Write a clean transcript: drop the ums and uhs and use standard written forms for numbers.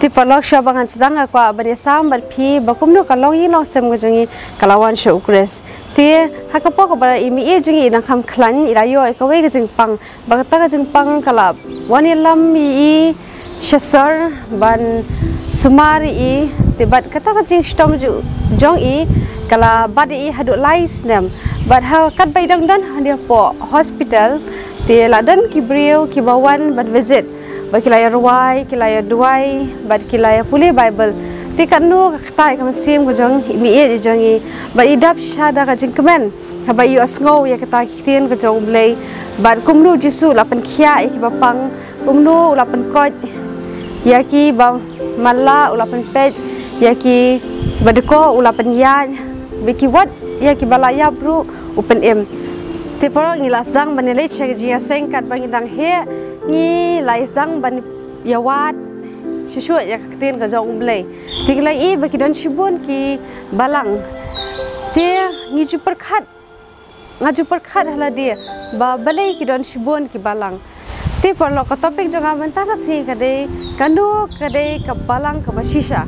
Tipolog siya bangan sedang aku abadi sambat pi bakum nu kalong yi long sem gujungi kalawan show ukres ti hakapo kabara imi e jungi nang kam klan irayo ikawe gujung pang bagata gujung pang kalap wani lam yi shasar ban sumari i tibat kata gujung stom ju jong i kala bad i hadu lais nem bad ha kat baidang dan dia po hospital ti ladan kibriu kibawan bad visit bakilaya ruai kilaya duai bad kilaya pulih bible ti kanu kata kam sim gujong mi e jongi bad idap shada ka jing kemen haba yu asngau ya kata kitien gujong blai bad kumnu jisu lapan khia e ki bapang kumnu lapan koj ya ki ba malla ulapan pej ya ki badko ulapan ya biki wat ya ki balaya bru upen em ti poro ngilas dang banilai chek jia sengkat bangidang he ni lais dang ban yawat shushu ya kaktin ka jong blai tiglai i baki don shibun ki balang ti ngiju perkhat hala dia ba balai ki don shibun ki balang ti porlo ka topik jonga mentara si kadai kandu kadai ka balang ka basisha